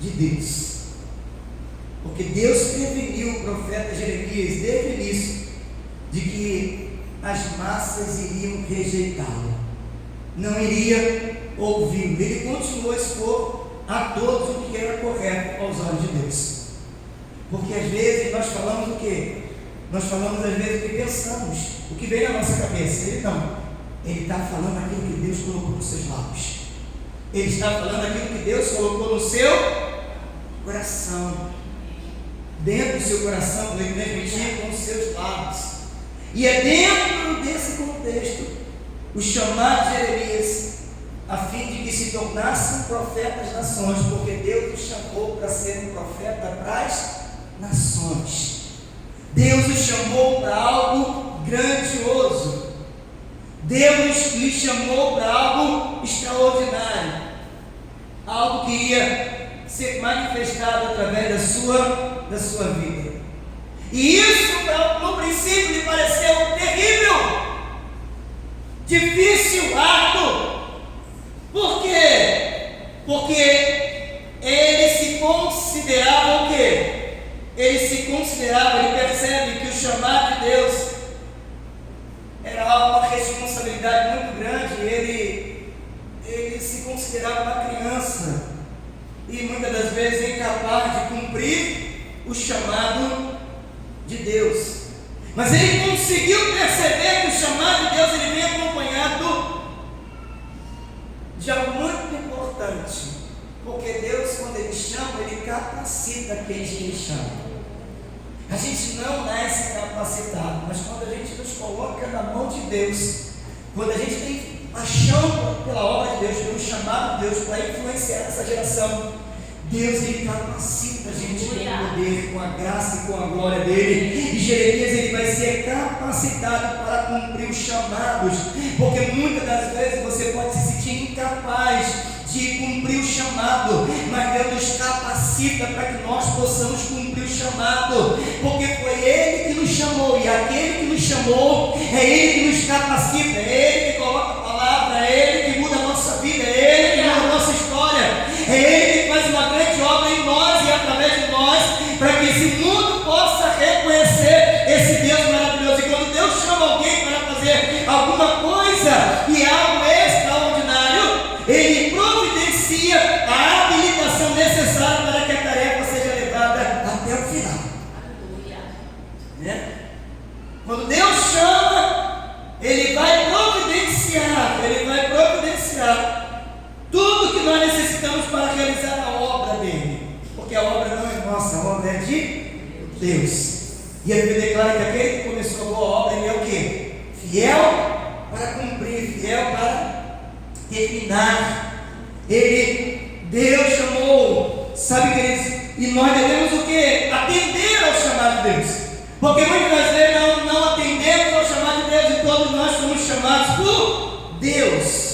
de Deus. Porque Deus preveniu o profeta Jeremias desde o início de que as massas iriam rejeitá-lo, não iria ouvi-lo. Ele continuou a expor a todos o que era correto aos olhos de Deus. Porque às vezes nós falamos o quê? Nós falamos às vezes o que pensamos, o que vem na nossa cabeça. Ele não, ele está falando aquilo que Deus colocou nos seus lábios. Ele está falando aquilo que Deus colocou no seu coração. Dentro do seu coração, ele transmitir com os seus lábios. E é dentro desse contexto o chamado de Jeremias, a fim de que se tornasse um profeta das nações, porque Deus o chamou para ser um profeta para as nações. Deus o chamou para algo grandioso. Deus lhe chamou para algo extraordinário, algo que ia ser manifestado através da sua vida. E isso no princípio lhe pareceu terrível, difícil, árduo. Por quê? Porque ele se considerava o quê? Ele percebe que o chamado de Deus era uma responsabilidade muito grande. Ele se considerava uma criança e muitas das vezes incapaz de cumprir o chamado de Deus. Mas ele conseguiu perceber que o chamado de Deus ele vem acompanhado de algo muito importante, porque Deus, quando Ele chama, Ele capacita quem Ele chama. A gente não nasce capacitado, mas quando a gente nos coloca na mão de Deus, quando a gente tem paixão pela obra de Deus, pelo chamado de Deus, para influenciar essa geração, Deus Ele capacita a gente com o poder, com a graça e com a glória dEle. E Jeremias ele vai ser capacitado para cumprir os chamados, porque muitas das vezes você pode se sentir incapaz de cumprir o chamado, mas Deus nos capacita para que nós possamos cumprir o chamado, porque foi Ele que nos chamou, e aquele que nos chamou, é Ele que nos capacita, é Ele que coloca a palavra, é Ele que muda a nossa vida, é Ele que muda a nossa história, é Ele que faz uma grande obra em nós e através de nós, para que esse mundo possa reconhecer esse Deus maravilhoso. E quando Deus chama alguém para fazer alguma coisa e algo extraordinário, Ele providencia a habilitação necessária para que a tarefa seja levada até o final. Né? Quando Deus chama, Ele vai providenciar tudo que nós necessitamos para realizar a obra dele, porque a obra não é nossa, a obra é de Deus. E a Bíblia declara que aquele que começou a boa obra, ele é o quê? Fiel para cumprir, fiel para terminar. Deus chamou, sabe, queridos, e nós devemos o quê? Atender ao chamado de Deus, porque muitas das vezes não atendemos ao chamado de Deus, e todos nós somos chamados por Deus.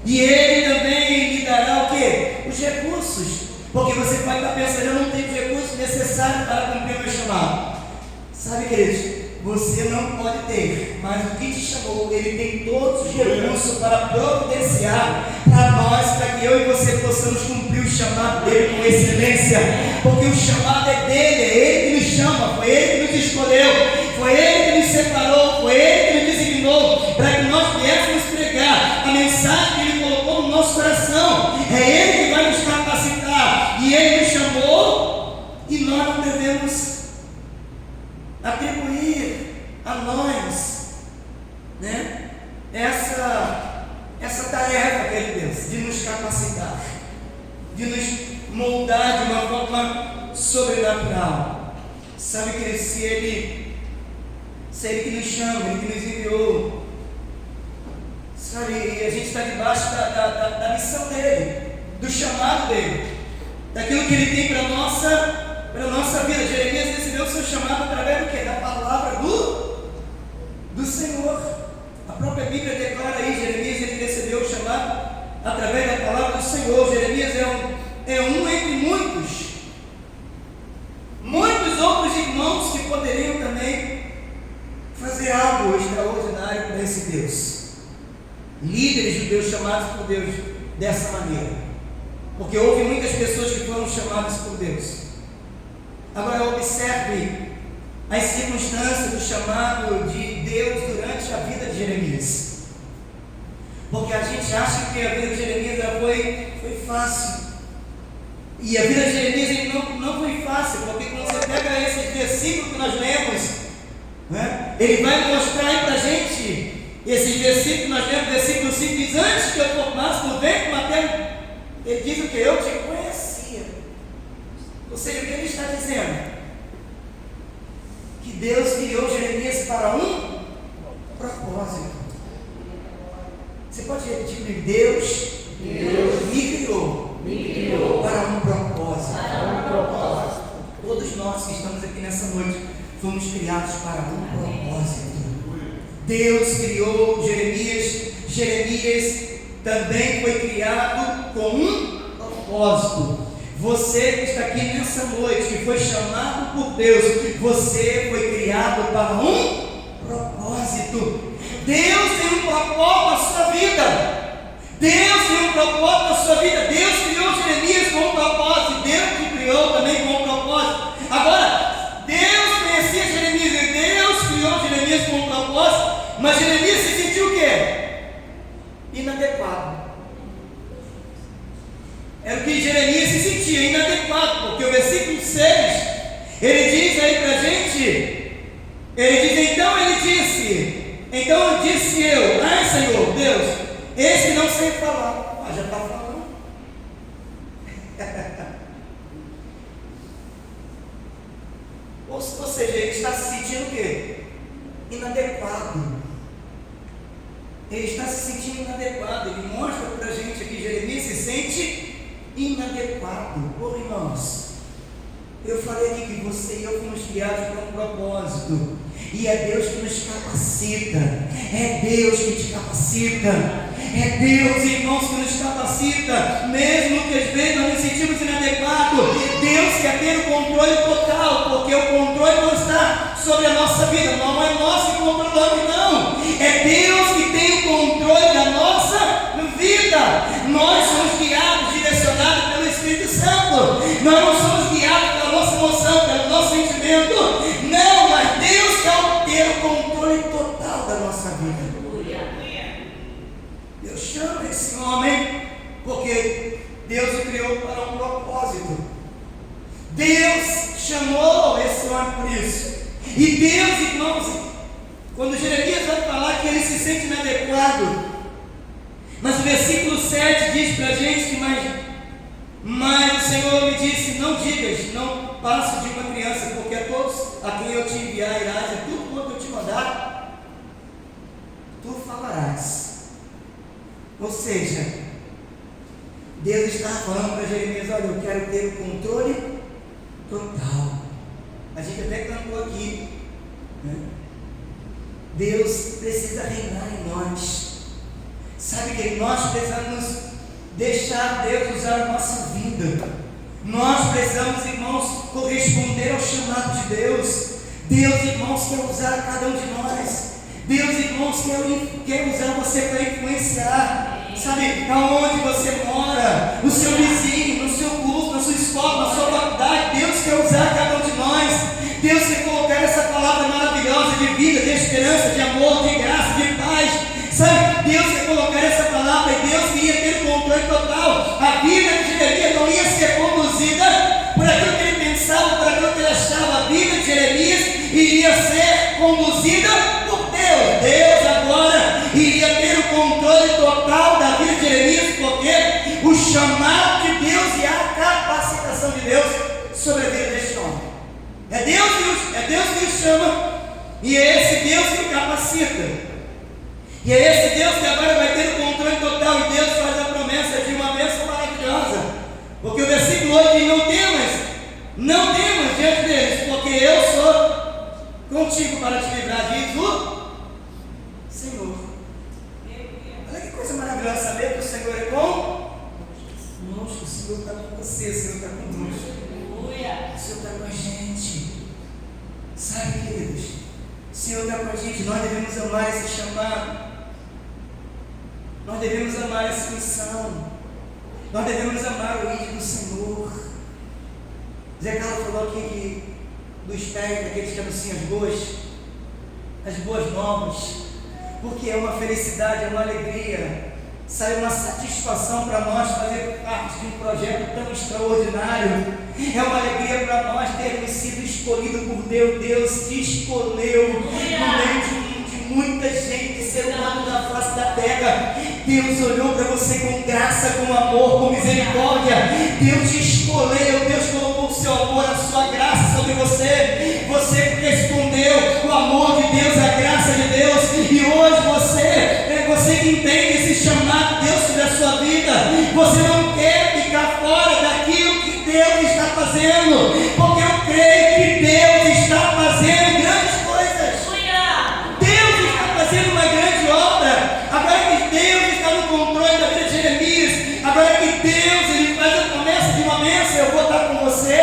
E Ele também lhe dará o quê? Os recursos. Porque você pode estar pensando, eu não tenho os recursos necessários para cumprir o meu chamado. Sabe, queridos, você não pode ter, mas o que te chamou, Ele tem todos os recursos para providenciar para nós, para que eu e você possamos cumprir o chamado dEle com excelência. Porque o chamado é dEle, é Ele que nos chama, foi Ele que nos escolheu, foi Ele que nos separou, foi Ele que nos designou, para que nós viéssemos pregar a mensagem que Ele colocou no nosso coração. É Ele que vai nos capacitar, e Ele nos chamou, e nós não devemos atribuir a nós, né, essa tarefa que Ele deu, de nos capacitar, de nos moldar de uma forma sobrenatural. Sabe que se Ele que nos chama, Ele que nos enviou, sabe, e a gente está debaixo da missão dEle, do chamado dEle, daquilo que Ele tem para a nossa vida. Jeremias recebeu o seu chamado através do quê? Da palavra do Senhor. A própria Bíblia declara aí, Jeremias ele recebeu o chamado através da palavra do Senhor. Jeremias é um entre muitos outros irmãos que poderiam também fazer algo extraordinário para esse Deus. Líderes judeus chamados por Deus dessa maneira. Porque houve muitas pessoas que foram chamadas por Deus. Agora observe as circunstâncias do chamado de Deus durante a vida de Jeremias. Porque a gente acha que a vida de Jeremias foi fácil. E a vida de Jeremias não foi fácil, porque quando você pega esses versículos que nós lemos, né, ele vai mostrar aí para a gente, esses versículos que nós lemos, versículo 5 diz: antes que eu formasse no ventre materno, ele diz o que? Eu te conhecia. Ou seja, o que ele está dizendo? Que Deus criou Jeremias para um propósito. Você pode repetir comigo? Deus me criou para um propósito. Todos nós que estamos aqui nessa noite fomos criados para um propósito. Deus criou Jeremias. Jeremias também foi criado com um propósito. Você que está aqui nessa noite, que foi chamado por Deus, você foi criado para um propósito. Deus tem um propósito na sua vida. Deus tem um propósito na sua vida. Deus criou Jeremias com um propósito. Deus te criou também com um propósito. Agora, Deus conhecia Jeremias e Deus criou Jeremias com um propósito. Mas Jeremias se sentiu o quê? Inadequado. Era o que Jeremias se sentia, inadequado. Porque o versículo 6, ele diz aí para a gente, então disse eu, ai Senhor, Deus, esse não sei falar. Já está falando. Ou seja, ele está se sentindo o quê? Inadequado. Ele está se sentindo inadequado. Ele mostra para a gente aqui, Jeremias se sente inadequado. Ô irmãos, eu falei aqui que você e eu fomos criados para um propósito. E é Deus que nos capacita. É Deus que te capacita. É Deus, irmãos, que nos capacita. Mesmo que às vezes nós nos sentimos inadequados, Deus quer ter o controle total. Porque o controle não está sobre a nossa vida. Não é nós que controlamos, não. É Deus que tem o controle da nossa vida. Nós somos guiados, direcionados pelo Espírito Santo. Nós não somos guiados pela nossa emoção, pelo nosso sentimento. Não, mas Deus quer ter o controle total da nossa vida. Deus chama esse homem porque Deus o criou para um propósito. Deus chamou esse homem por isso. E Deus, irmãos, quando Jeremias vai falar que ele se sente inadequado, mas o versículo 7 diz para a gente que mas o Senhor me disse: não digas, não passe de uma criança, porque a todos a quem eu te enviar irás, e tudo quanto eu te mandar, tu falarás. Ou seja, Deus está falando para Jeremias: olha, eu quero ter o controle total. A gente até cantou aqui, né? Deus precisa reinar em nós. Sabe que nós precisamos deixar Deus usar a nossa vida. Nós precisamos, irmãos, corresponder ao chamado de Deus. Deus, irmãos, quer usar cada um de nós. Deus, irmãos, quer usar você para influenciar. Sabe, aonde você mora, o seu vizinho, no seu curso, na sua escola, na sua faculdade. Deus quer usar cada um de nós. Deus quer colocar essa palavra maravilhosa de vida, de esperança, de amor, de graça, de paz. Sabe, Deus quer colocar essa palavra e Deus queria ter o controle total. A vida de Jeremias não ia ser conduzida por aquilo que ele pensava, por aquilo que ele achava. A vida de Jeremias iria ser conduzida por Deus. Deus agora iria ter o controle total da vida de Jeremias, porque o chamado de Deus e a capacitação de Deus sobre a vida deste homem. É Deus que o chama e é esse Deus que o capacita. E é esse Deus que agora vai ter o controle total. E Deus faz a promessa de uma bênção maravilhosa. Porque o versículo 8 diz: não temas diante deles, porque eu sou contigo para te livrar, diz o Senhor. Olha que coisa maravilhosa saber que o Senhor é conosco. O Senhor está com você, o Senhor está conosco. O Senhor está com a gente. Sabe, queridos, o Senhor está com a gente. Nós devemos amar esse chamado. Nós devemos amar essa missão. Nós devemos amar o ídolo do Senhor. Zé Carlos falou aqui que dos pés daqueles que anunciam as boas novas, porque é uma felicidade, é uma alegria, sai uma satisfação para nós fazer parte de um projeto tão extraordinário. É uma alegria para nós termos sido escolhidos por Deus. Deus te escolheu no meio de muita gente, ser humano na face da terra. Deus olhou para você com graça, com amor, com misericórdia. Deus te escolheu, Deus colocou o seu amor, a sua graça sobre você. Você respondeu o amor de Deus, a graça de Deus. E hoje você que entende esse chamado de Deus sobre a sua vida, você não quer ficar fora daquilo que Deus está fazendo, porque eu creio que Deus está fazendo grandes coisas. Deus está fazendo uma grande obra. Agora que Deus está no controle da vida de Jeremias, agora que Deus ele faz a promessa de uma bênção, eu vou estar com você.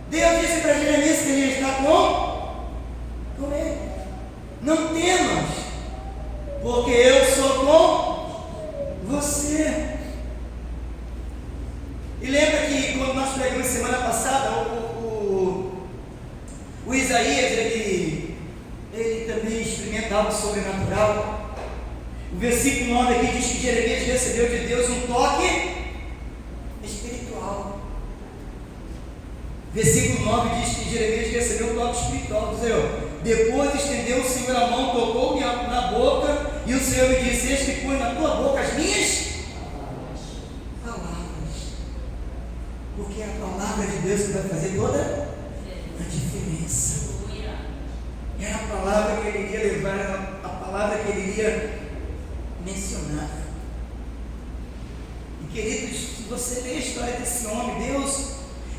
Deus disse para Jeremias que ele está com ele. Não temas, porque eu sou com você. E lembra que quando nós pregamos semana passada, o Isaías, ele também experimenta algo sobrenatural. O versículo 9 aqui diz que Jeremias recebeu de Deus um toque espiritual. Versículo 9 diz que Jeremias recebeu um toque espiritual. Depois estendeu o Senhor a mão, tocou-me na boca, e o Senhor me disse: eis que põe na tua boca as minhas palavras. Porque é a palavra de Deus que vai fazer toda a diferença. Era a palavra que ele iria levar, era a palavra que ele iria mencionar. E queridos, se você ler a história desse homem,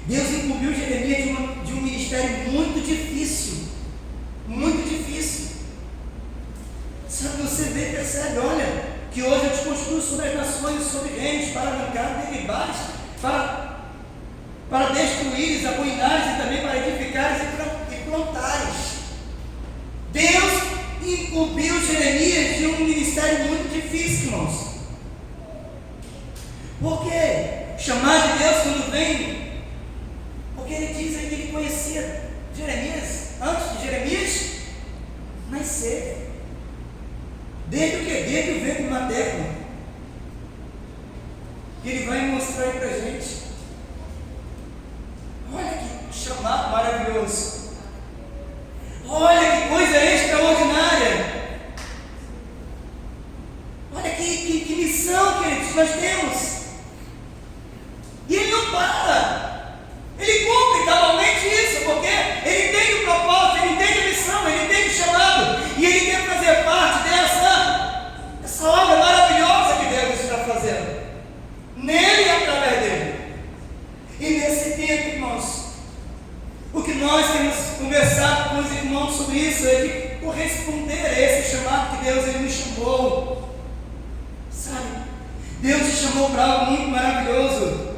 Deus incumbiu Jeremias de um ministério muito difícil. Muito difícil. Sabe, você vê, percebe, olha, que hoje eu te construo sobre as nações, sobre reinos, para arrancar, derribares, para destruires, arruinares e também para edificares e plantares. Deus incumbiu Jeremias de um ministério muito difícil, irmãos. Por quê? Chamar de Deus quando vem, porque ele diz aí que ele conhecia Jeremias antes de Jeremias nascer. Desde o que? Desde o ventre materno. Que ele vai mostrar aí pra gente. Olha que chamado maravilhoso. Olha que coisa extraordinária. Olha que missão, queridos, nós temos. E ele não para. Ele cumpre cabalmente isso, porque ele entende o propósito, ele entende a missão, ele entende o chamado, e ele quer fazer parte dessa obra maravilhosa que Deus está fazendo, nele e através dele. E nesse tempo, irmãos, o que nós temos conversado com os irmãos sobre isso é de corresponder a esse chamado que Deus ele nos chamou. Sabe, Deus te chamou para algo muito maravilhoso.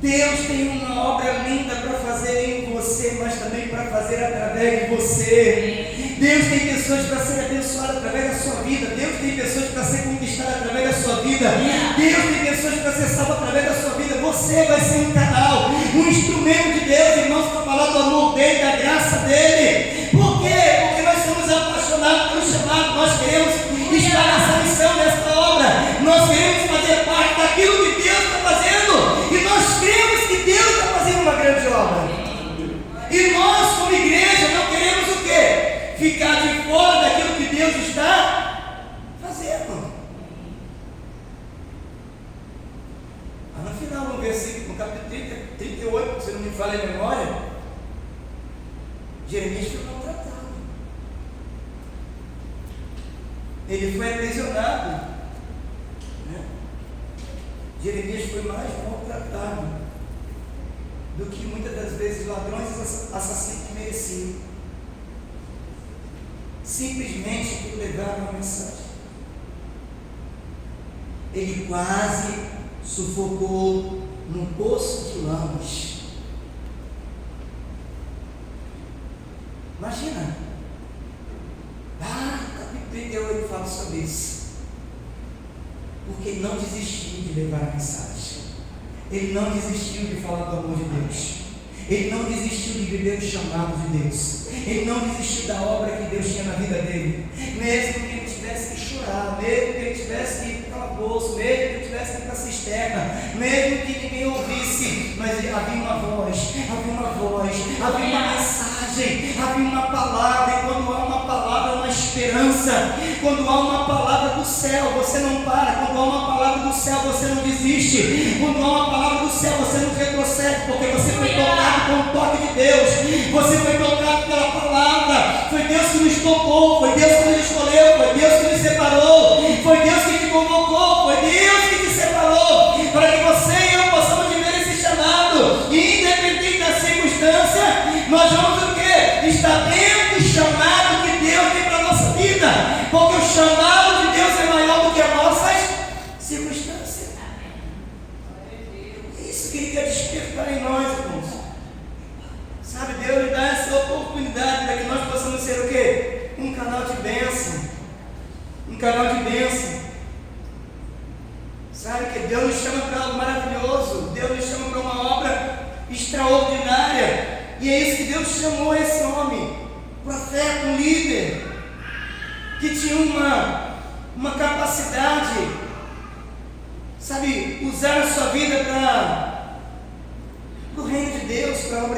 Deus tem uma obra linda para fazer em você, mas também para fazer através de você. Deus tem pessoas para ser abençoadas através da sua vida. Deus tem pessoas para ser conquistadas através da sua vida. Deus tem pessoas para ser salvas através da sua vida. Você vai ser um canal, um instrumento de Deus, irmãos, para falar do amor dele, da graça dele. Por quê? Porque nós somos apaixonados pelo chamado. Nós queremos estar nessa missão, nessa obra. Nós queremos fazer parte daquilo que Deus está fazendo. E nós cremos que Deus está fazendo uma grande obra. E nós, como igreja, não queremos o quê? Ficar de fora daquilo que Deus está fazendo. No final, no versículo, no capítulo 38, se não me falha a memória, Jeremias foi maltratado. Ele foi aprisionado. Né? Jeremias foi mais maltratado do que muitas das vezes ladrões e assassinos que mereciam. Simplesmente por levar uma mensagem. Ele quase sufocou num poço de lamas. Imagina. Capítulo 38 fala sobre isso. Porque Porque ele não desistiu de levar a mensagem. Ele não desistiu de falar do amor de Deus. Ele não desistiu de viver o chamado de Deus. Ele não desistiu da obra que Deus tinha na vida dele. Mesmo que ele tivesse que chorar, mesmo que ele tivesse que ir para o calabouço, mesmo que ele tivesse que ir para a cisterna, mesmo que ninguém ouvisse, mas havia uma voz, havia uma mensagem, havia uma palavra. E quando há uma palavra, há uma esperança. Quando há uma palavra do céu, você não para. Quando há uma palavra do céu, você não desiste. Quando há uma palavra do céu, você não retrocede, porque você foi tocado com o toque de Deus. Você foi tocado pela palavra. Foi Deus que nos tocou, foi Deus que nos escolheu, foi Deus que nos separou, foi Deus que te convocou, foi Deus que te separou, para que você e eu possamos viver esse chamado. E independente da circunstância, nós vamos o quê? Estar dentro do chamado que Deus tem para a nossa vida, porque o chamado de Deus é maior do que as nossas circunstâncias. É isso que Ele quer despertar em nós, irmãos. Sabe, Deus nos dá essa oportunidade para que nós possamos ser o quê? Um canal de bênção. Um canal de bênção. Sabe que Deus nos chama para algo maravilhoso. Deus nos chama para uma obra extraordinária. E é isso que Deus chamou esse homem. Profeta, um líder, que tinha uma capacidade, sabe, usar a sua vida para o reino de Deus, para a obra